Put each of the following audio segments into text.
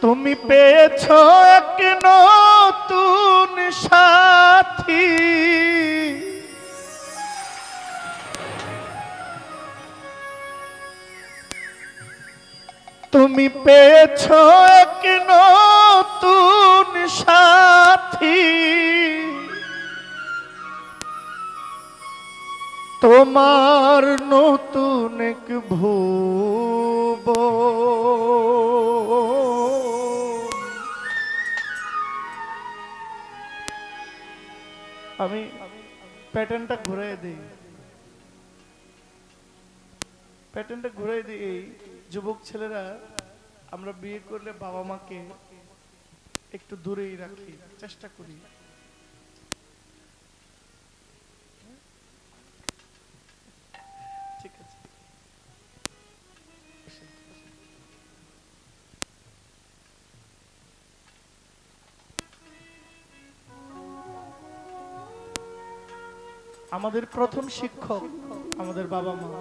তুমি পেয়েছো এক নতুন সাথী, তুমি পেয়েছো এক নতুন সাথী, তোমার নতুন এক ভুবন। আমি প্যাটার্নটা ঘুরাই দিই, প্যাটার্নটা ঘুরাই দিই। এই যুবক ছেলেরা আমরা বিয়ে করলে বাবা মাকে একটু দূরেই রাখি, চেষ্টা করি। ঠিক আছে, আমাদের প্রথম শিক্ষক আমাদের বাবা মা,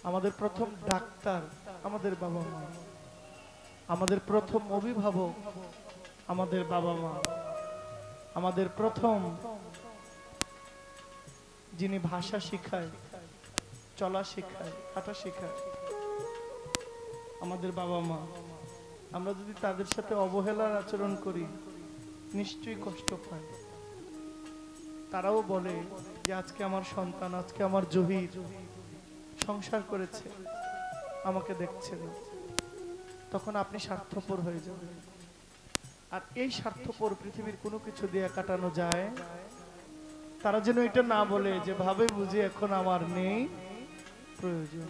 আমাদের প্রথম ডাক্তার আমাদের বাবা মা, আমাদের প্রথম অভিভাবক আমাদের বাবা মা, আমাদের প্রথম যিনি ভাষা শিখায়, চলা শিখায়, হাঁটা শিখায় আমাদের বাবা মা। আমরা যদি তাদের সাথে অবহেলার আচরণ করি নিশ্চয়ই কষ্ট পায়। তারাও বলে যে আজকে আমার সন্তান, আজকে আমার জহির সংসার করেছে, আমাকে দেখছে না। তখন আপনি স্বার্থপর হয়ে যাবেন। আর এই স্বার্থপর পৃথিবীর কোনো কিছু দিয়ে কাটানো যায়। তারা যেন এটা না বলে যে ভাবে বুঝি এখন আমার নেই প্রয়োজন।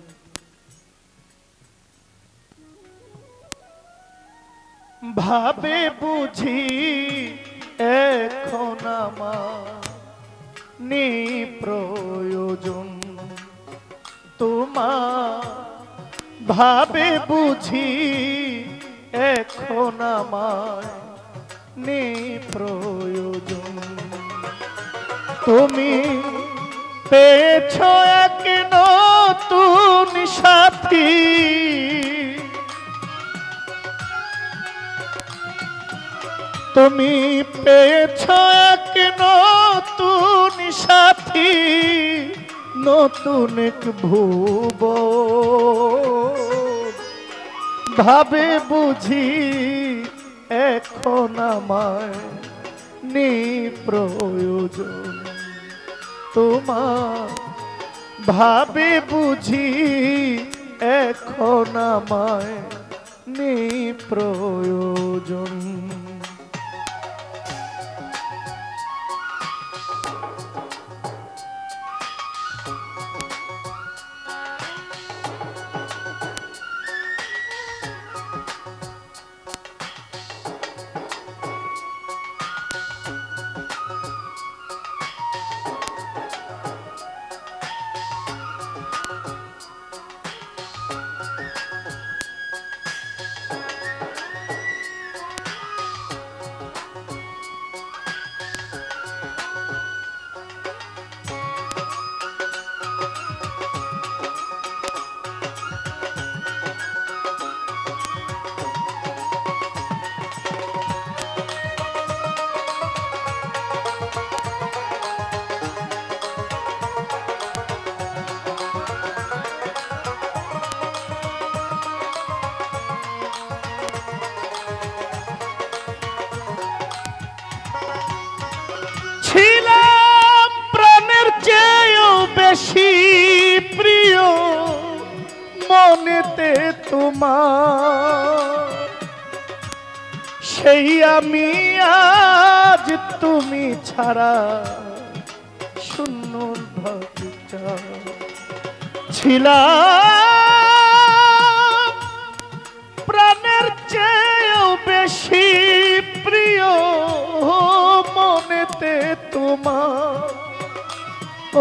ভাবে বুঝি এখন আমার নেই প্রয়োজন তোমার, ভাবে বুঝি এখন আমার নেই প্রয়োজন। তুমি পেয়েছো এক নতুন সাথী, তুমি পেয়েছো এক নতুন সাথী, নতুন এক ভুবন। ভাবে বুঝি এখন আমায় নেই প্রয়োজন তোমার, ভাবে বুঝি এখন আমায় নেই প্রয়োজন। ছিলাম প্রাণের চেয়েও বেশি প্রিয় মনেতে তোমার, সেই আমি আজ তুমি ছাড়া শূন্য ভাবটা। ছিলাম প্রাণের চেয়েও বেশি প্রিয় মনেতে তোমার,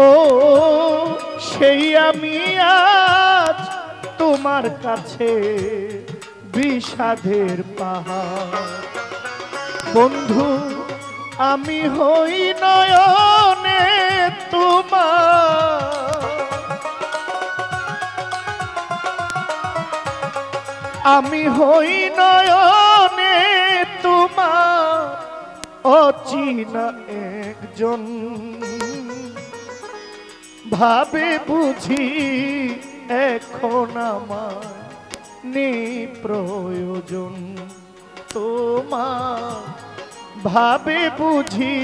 ও সেই আমি আজ তোমার কাছে বিষাদের পাহাড়। বন্ধু আমি হই নয়নে তোমার, আমি হই নয়নে তোমার অচিনা একজন, ভাবে বুঝি এখন আমার নেই প্রয়োজন তোমার, ভাবে বুঝি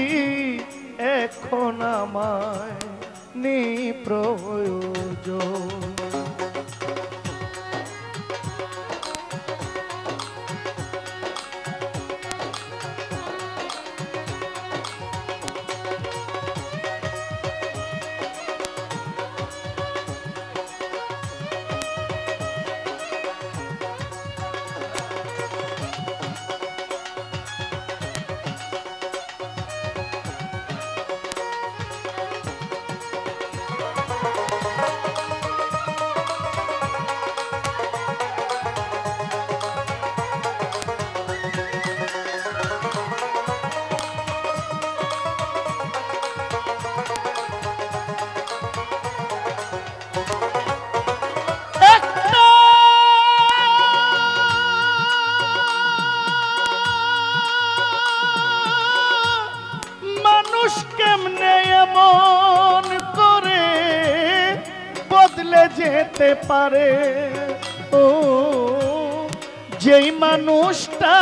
এখন আমায় নেই প্রয়োজন। কেমনে এমন করে বদলে যেতে পারে, ও যেই মানুষটা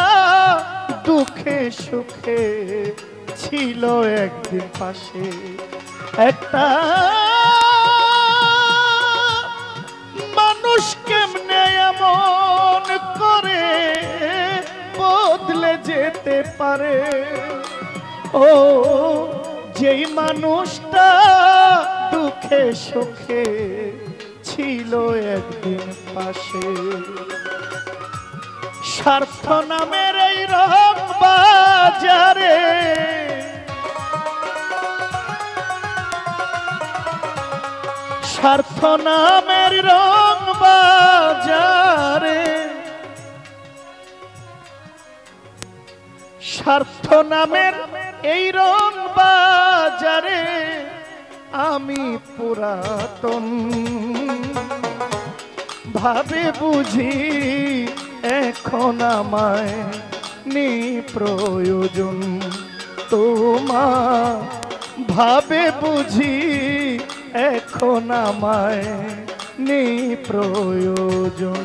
দুঃখে সুখে ছিল একদিন পাশে, একটা মানুষ কেমনে এমন করে বদলে যেতে পারে, ও যেই মানুষটা দুঃখে সুখে ছিল একদিন পাশে। স্বার্থ নামের এই রং বাজারে, স্বার্থ নামের রং বাজারে, স্বার্থ নামের এই রং বাজারে আমি পুরাতন, ভাবে বুঝি এখন আমায় নেই প্রয়োজন তোমার, ভাবে বুঝি এখন আমায় নেই প্রয়োজন।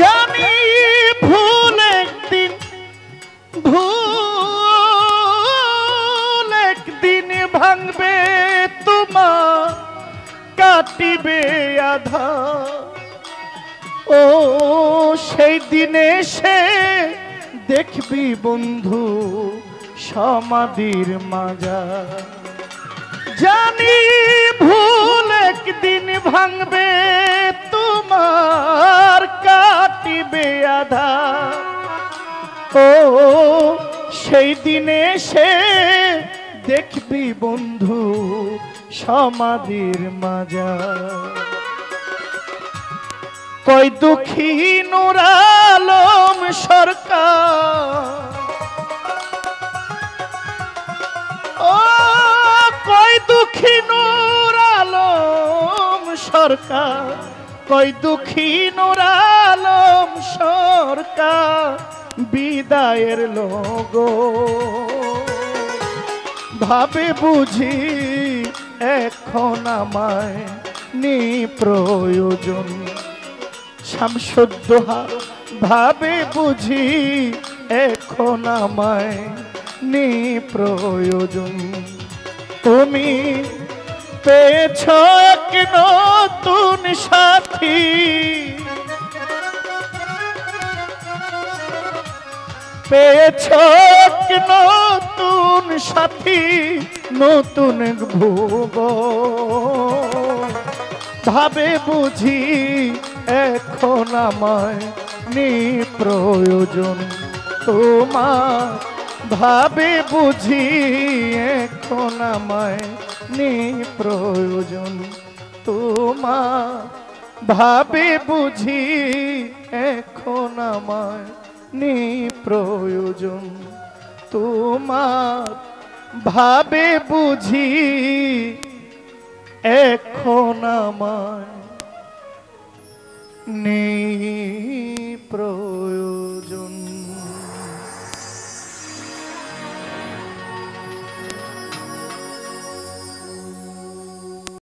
জানি ভুল একদিন, ভুল একদিন ভাঙবে তোমার, কাটিবে আধার, ও সেই দিনে সে দেখবি বন্ধু সমাধির মাজার। জানি ভুল একদিন ভাঙবে তোমার, কাটিবে বাধা। ও সেই দিনে সে দেখবি বন্ধু সমাধির মাজার। কই দুঃখী নূর আলম সরকার, ও কই দুঃখী নূর আলম সরকার, কই দুঃখী নূর আলম সরকার বিদায়ের লোগো। ভাবে বুঝি এখন আমায় নি প্রয়োজন, শামসুদ্দোহা ভাবে বুঝি এখন আমায় নি প্রয়োজন। তুমি পেয়েছ এক নতুন সাথী, পেয়েছ এক নতুন সাথী, নতুন ভুবন। ভাবে বুঝি এখন আমায় নি প্রয়োজন তোমার, ভাবে বুঝি এখন আমায় নি প্রয়োজন তোমার, ভাবে বুঝি এখন আমায় নি প্রয়োজন তোমার, ভাবে বুঝি এখন আমায়